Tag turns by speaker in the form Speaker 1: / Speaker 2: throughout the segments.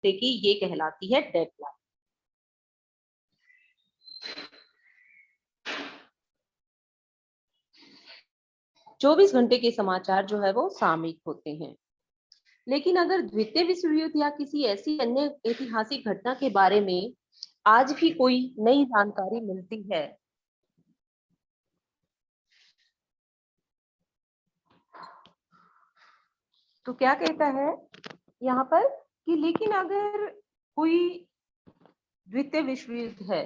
Speaker 1: की ये कहलाती है डेडलाइन। 24 घंटे के समाचार जो है वो सामयिक होते हैं। लेकिन अगर द्वितीय विश्व युद्ध या किसी ऐसी अन्य ऐतिहासिक घटना के बारे में आज भी कोई नई जानकारी मिलती है, तो क्या कहता है यहाँ पर कि लेकिन अगर कोई द्वितीय विश्व युद्ध है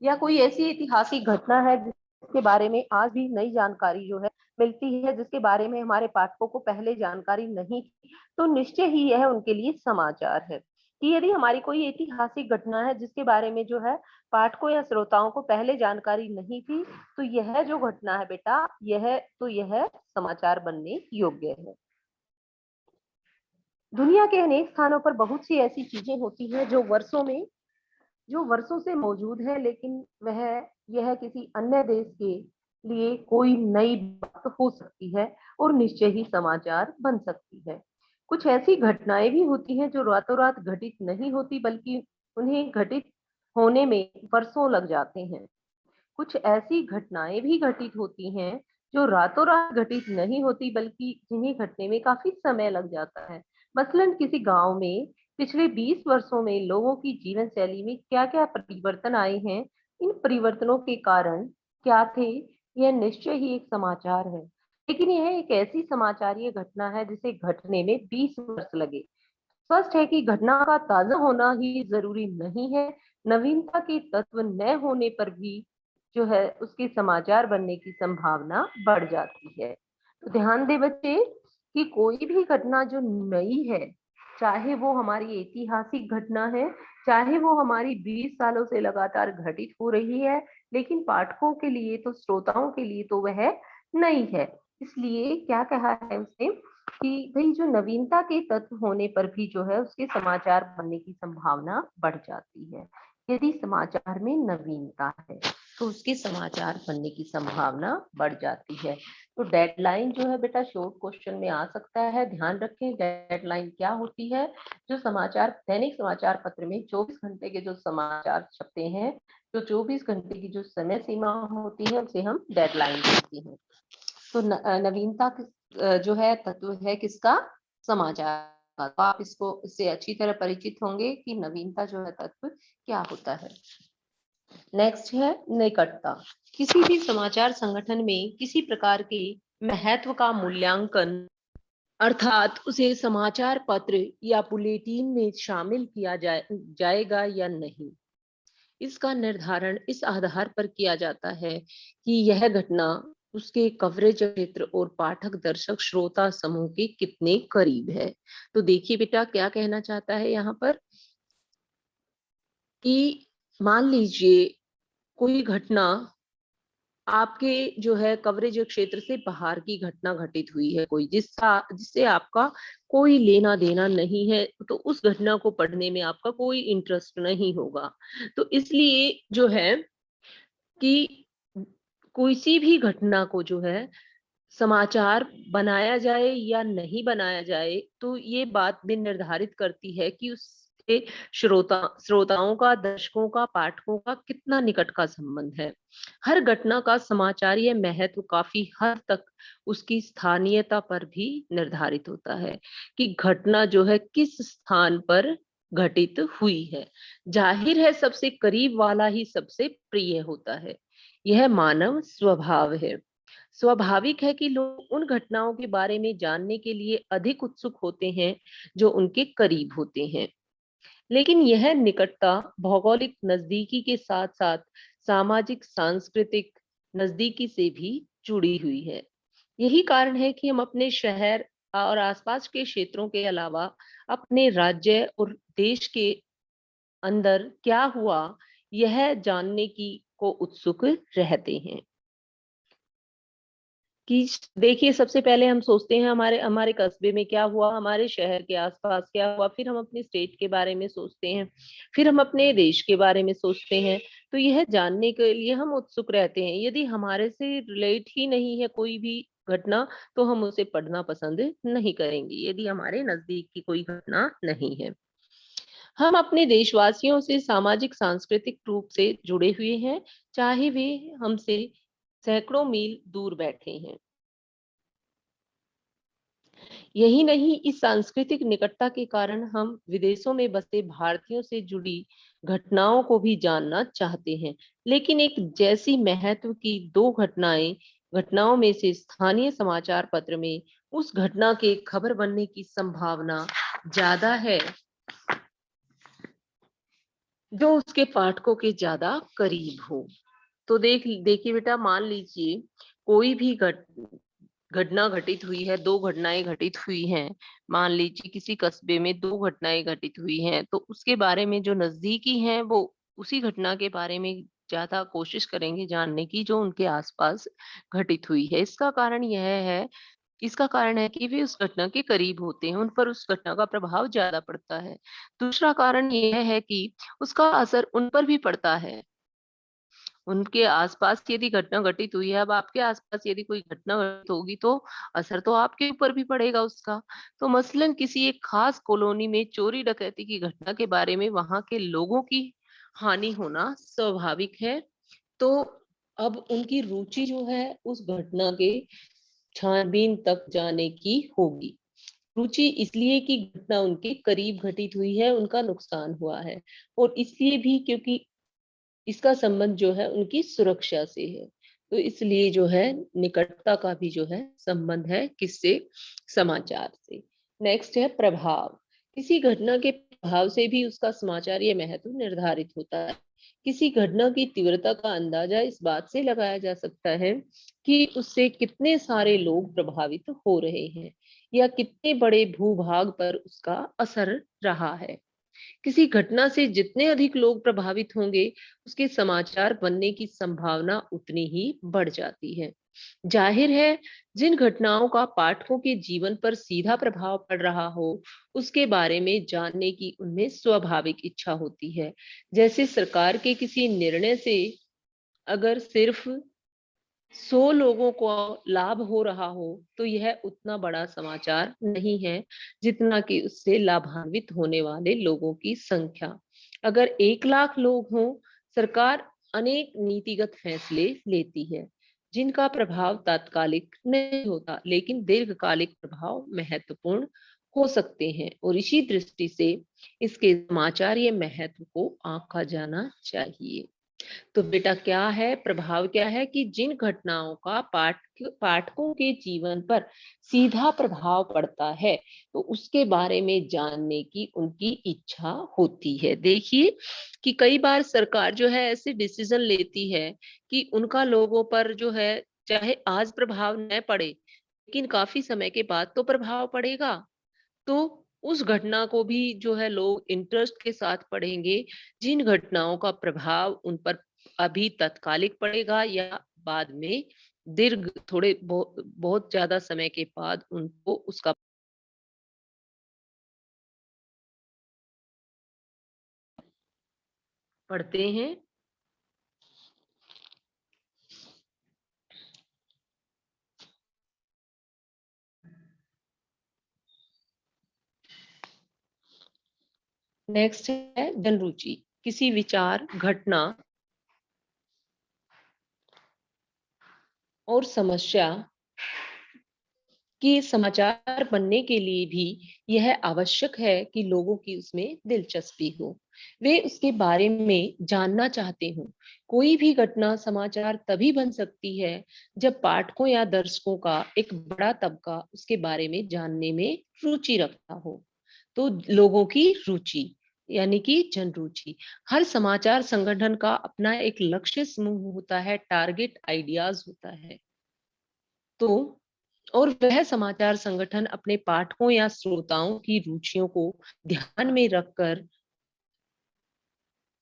Speaker 1: या कोई ऐसी ऐतिहासिक घटना है जिसके बारे में आज भी नई जानकारी जो है मिलती है, जिसके बारे में हमारे पाठकों को पहले जानकारी नहीं थी, तो निश्चय ही यह उनके लिए समाचार है। कि यदि हमारी कोई ऐतिहासिक घटना है जिसके बारे में जो है पाठकों या श्रोताओं को पहले जानकारी नहीं थी, तो यह जो घटना है बेटा, यह समाचार बनने योग्य है। दुनिया के अनेक स्थानों पर बहुत सी ऐसी चीजें होती हैं जो वर्षों से मौजूद है, लेकिन यह किसी अन्य देश के लिए कोई नई बात हो सकती है और निश्चय ही समाचार बन सकती है। कुछ ऐसी घटनाएं भी होती हैं जो रातों रात घटित नहीं होती, बल्कि उन्हें घटित होने में वर्षों लग जाते हैं। कुछ ऐसी घटनाएं भी घटित होती हैं जो रातों रात घटित नहीं होती, बल्कि जिन्हें घटने में काफी समय लग जाता है। मसलन किसी गांव में पिछले 20 वर्षों में लोगों की जीवन शैली में क्या क्या परिवर्तन आए हैं, इन परिवर्तनों के कारण क्या थे, यह निश्चय ही एक समाचार है। लेकिन यह एक ऐसी समाचारीय घटना है जिसे घटने में 20 वर्ष लगे। स्पष्ट है कि घटना का ताजा होना ही जरूरी नहीं है, नवीनता के तत्व न होने पर भी जो है उसके समाचार बनने की संभावना बढ़ जाती है। तो ध्यान दे बच्चे कि कोई भी घटना जो नई है, चाहे वो हमारी ऐतिहासिक घटना है, चाहे वो हमारी 20 सालों से लगातार घटित हो रही है, लेकिन पाठकों के लिए तो, श्रोताओं के लिए तो वह नई है। इसलिए क्या कहा है उसने कि भाई जो नवीनता के तत्व होने पर भी जो है उसके समाचार बनने की संभावना बढ़ जाती है। यदि समाचार में नवीनता है तो उसके समाचार बनने की संभावना बढ़ जाती है। तो डेडलाइन जो है बेटा शॉर्ट क्वेश्चन में आ सकता है, ध्यान रखें डेडलाइन क्या होती है। जो समाचार, दैनिक समाचार पत्र में 24 घंटे के जो समाचार छपते हैं, जो 24 घंटे की जो समय सीमा होती है उसे हम डेडलाइन कहते हैं। तो नवीनता जो है तत्व है किसका, समाचार का। तो आप इससे अच्छी तरह परिचित होंगे कि नवीनता जो है तत्व क्या होता है। नेक्स्ट है निकटता। किसी भी समाचार संगठन में किसी प्रकार के महत्व का मूल्यांकन, अर्थात उसे समाचार पत्र या बुलेटिन में शामिल किया जाएगा या नहीं, इसका निर्धारण इस आधार पर किया जाता है कि यह घटना उसके कवरेज क्षेत्र और पाठक, दर्शक, श्रोता समूह के कितने करीब है। तो देखिए बेटा क्या कहना चाहता है यहाँ पर कि मान लीजिए कोई घटना आपके जो है कवरेज क्षेत्र से बाहर की घटना घटित हुई है, कोई जिससे आपका कोई लेना देना नहीं है, तो उस घटना को पढ़ने में आपका कोई इंटरेस्ट नहीं होगा। तो इसलिए जो है कि किसी भी घटना को जो है समाचार बनाया जाए या नहीं बनाया जाए, तो ये बात भी निर्धारित करती है कि उससे श्रोताओं का, दर्शकों का, पाठकों का कितना निकट का संबंध है। हर घटना का समाचारीय महत्व काफी हद तक उसकी स्थानीयता पर भी निर्धारित होता है कि घटना जो है किस स्थान पर घटित हुई है। जाहिर है सबसे करीब वाला ही सबसे प्रिय होता है, यह मानव स्वभाव है। स्वाभाविक है कि लोग उन घटनाओं के बारे में जानने के लिए अधिक उत्सुक होते हैं जो उनके करीब होते हैं। लेकिन यह निकटता भौगोलिक नजदीकी के साथ साथ सामाजिक सांस्कृतिक नजदीकी से भी जुड़ी हुई है। यही कारण है कि हम अपने शहर और आसपास के क्षेत्रों के अलावा अपने राज्य और देश के अंदर क्या हुआ यह जानने की को उत्सुक रहते हैं। कि देखिए सबसे पहले हम सोचते हैं हमारे हमारे कस्बे में क्या हुआ, हमारे शहर के आसपास क्या हुआ, फिर हम अपने स्टेट के बारे में सोचते हैं, फिर हम अपने देश के बारे में सोचते हैं। तो यह जानने के लिए हम उत्सुक रहते हैं। यदि हमारे से रिलेट ही नहीं है कोई भी घटना, तो हम उसे पढ़ना पसंद नहीं करेंगे, यदि हमारे नजदीक की कोई घटना नहीं है। हम अपने देशवासियों से सामाजिक सांस्कृतिक रूप से जुड़े हुए हैं, चाहे वे हमसे सैकड़ों मील दूर बैठे हैं। यही नहीं, इस सांस्कृतिक निकटता के कारण हम विदेशों में बसे भारतीयों से जुड़ी घटनाओं को भी जानना चाहते हैं। लेकिन एक जैसी महत्व की दो घटनाओं में से स्थानीय समाचार पत्र में उस घटना के खबर बनने की संभावना ज्यादा है, जो उसके पाठकों के ज्यादा करीब हो। तो देखिए बेटा, मान लीजिए कोई भी घटना घटित हुई है, दो घटनाएं घटित हुई हैं। मान लीजिए किसी कस्बे में दो घटनाएं घटित हुई हैं, तो उसके बारे में जो नजदीकी हैं वो उसी घटना के बारे में ज्यादा कोशिश करेंगे जानने की जो उनके आसपास घटित हुई है। इसका कारण है कि वे उस घटना के करीब होते हैं, उन पर उस घटना का प्रभाव ज्यादा पड़ता है। दूसरा कारण यह है कि उसका असर उन पर भी पड़ता है। उनके आसपास यदि घटना घटित हुई है, अब आपके आसपास यदि कोई घटना घटित होगी तो असर तो आपके ऊपर भी पड़ेगा उसका। तो मसलन किसी एक खास कॉलोनी में चोरी डकैती की घटना के बारे में वहां के लोगों की हानि होना स्वाभाविक है। तो अब उनकी रुचि जो है उस घटना के छानबीन तक जाने की होगी। रुचि इसलिए कि घटना उनके करीब घटित हुई है, उनका नुकसान हुआ है, और इसलिए भी क्योंकि इसका संबंध जो है उनकी सुरक्षा से है। तो इसलिए जो है निकटता का भी जो है संबंध है किससे? समाचार से। नेक्स्ट है प्रभाव। किसी घटना के प्रभाव से भी उसका समाचारीय महत्व निर्धारित होता है। किसी घटना की तीव्रता का अंदाजा इस बात से लगाया जा सकता है कि उससे कितने सारे लोग प्रभावित हो रहे हैं या कितने बड़े भूभाग पर उसका असर रहा है। किसी घटना से जितने अधिक लोग प्रभावित होंगे, उसके समाचार बनने की संभावना उतनी ही बढ़ जाती है। जाहिर है, जिन घटनाओं का पाठकों के जीवन पर सीधा प्रभाव पड़ रहा हो, उसके बारे में जानने की उनमें स्वाभाविक इच्छा होती है। जैसे सरकार के किसी निर्णय से अगर सिर्फ 100 लोगों को लाभ हो रहा हो, तो यह उतना बड़ा समाचार नहीं है जितना कि उससे लाभान्वित होने वाले लोगों की संख्या। अगर 1 लाख लोग हों, सरकार अनेक नीतिगत फैसले लेती है जिनका प्रभाव तात्कालिक नहीं होता, लेकिन दीर्घकालिक प्रभाव महत्वपूर्ण हो सकते हैं, और इसी दृष्टि से इसके समाचारीय महत्व को आंका जाना चाहिए। तो बेटा क्या है प्रभाव? क्या है कि जिन घटनाओं का पाठकों के जीवन पर सीधा प्रभाव पड़ता है, तो उसके बारे में जानने की उनकी इच्छा होती है। देखिए कि कई बार सरकार जो है ऐसे डिसीजन लेती है कि उनका लोगों पर जो है चाहे आज प्रभाव न पड़े, लेकिन काफी समय के बाद तो प्रभाव पड़ेगा। तो उस घटना को भी जो है लोग इंटरेस्ट के साथ पढ़ेंगे, जिन घटनाओं का प्रभाव उन पर अभी तत्कालिक पड़ेगा या बाद में दीर्घ बहुत ज्यादा समय के बाद उनको उसका पढ़ते हैं। नेक्स्ट है जनरुचि। किसी विचार, घटना और समस्या कि समाचार बनने के लिए भी यह आवश्यक है कि लोगों की उसमें दिलचस्पी हो, वे उसके बारे में जानना चाहते हों। कोई भी घटना समाचार तभी बन सकती है जब पाठकों या दर्शकों का एक बड़ा तबका उसके बारे में जानने में रुचि रखता हो। तो लोगों की रुचि यानी कि जनरुचि। हर समाचार संगठन का अपना एक लक्ष्य समूह होता है, टारगेट आइडियाज होता है। तो और वह समाचार संगठन अपने पाठकों या श्रोताओं की रुचियों को ध्यान में रखकर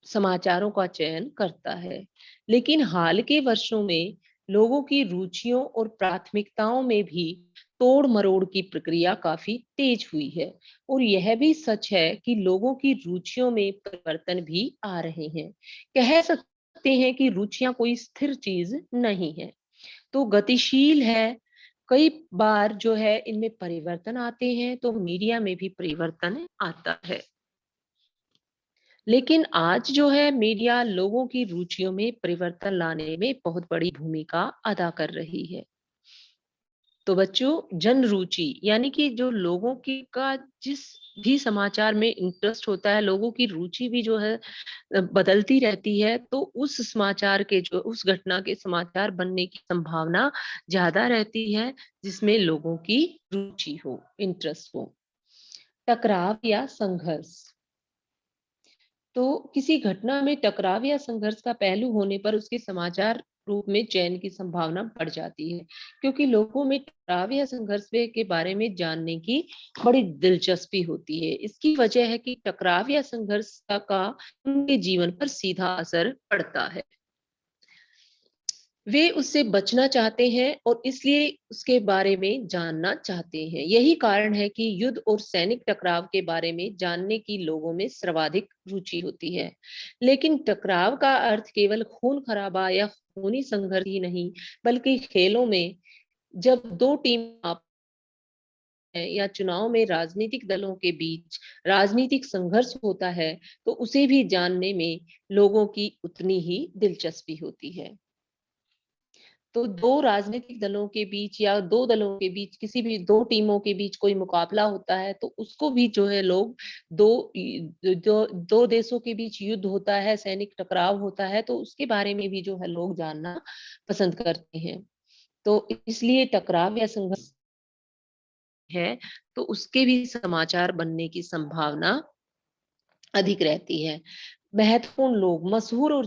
Speaker 1: समाचारों का चयन करता है। लेकिन हाल के वर्षों में लोगों की रुचियों और प्राथमिकताओं में भी तोड़ मरोड़ की प्रक्रिया काफी तेज हुई है, और यह भी सच है कि लोगों की रुचियों में परिवर्तन भी आ रहे हैं। कह सकते हैं कि रुचियां कोई स्थिर चीज नहीं है, तो गतिशील है। कई बार जो है इनमें परिवर्तन आते हैं, तो मीडिया में भी परिवर्तन आता है। लेकिन आज जो है मीडिया लोगों की रुचियों में परिवर्तन लाने में बहुत बड़ी भूमिका अदा कर रही है। तो बच्चों, जन रुचि यानी कि जो लोगों की का जिस भी समाचार में इंटरेस्ट होता है, लोगों की रुचि भी जो है बदलती रहती है, तो उस समाचार के जो उस घटना के समाचार बनने की संभावना ज़्यादा रहती है, जिसमें लोगों की रुचि हो, इंटरेस्ट हो। टकराव या संघर्ष। तो किसी घटना में टकराव या संघर्ष का पहलू होने पर उसके समाचार रूप में चयन की संभावना बढ़ जाती है, क्योंकि लोगों में टकराव या संघर्ष के बारे में जानने की बड़ी दिलचस्पी होती है। इसकी वजह है कि टकराव या संघर्ष का उनके जीवन पर सीधा असर पड़ता है। वे उससे बचना चाहते हैं और इसलिए उसके बारे में जानना चाहते हैं। यही कारण है कि युद्ध और सैनिक टकराव के बारे में जानने की लोगों में सर्वाधिक रुचि होती है। लेकिन टकराव का अर्थ केवल खून खराबा या खूनी संघर्ष ही नहीं, बल्कि खेलों में जब दो टीम या चुनाव में राजनीतिक दलों के बीच राजनीतिक संघर्ष होता है, तो उसे भी जानने में लोगों की उतनी ही दिलचस्पी होती है। तो 2 राजनीतिक दलों के बीच या 2 दलों के बीच, किसी भी 2 टीमों के बीच कोई मुकाबला होता है, तो उसको भी जो है लोग 2 देशों के बीच युद्ध होता है, सैनिक टकराव होता है, तो उसके बारे में भी जो है लोग जानना पसंद करते हैं। तो इसलिए टकराव या संघर्ष है, तो उसके भी समाचार बनने की संभावना अधिक रहती है। महत्वपूर्ण लोग, मशहूर और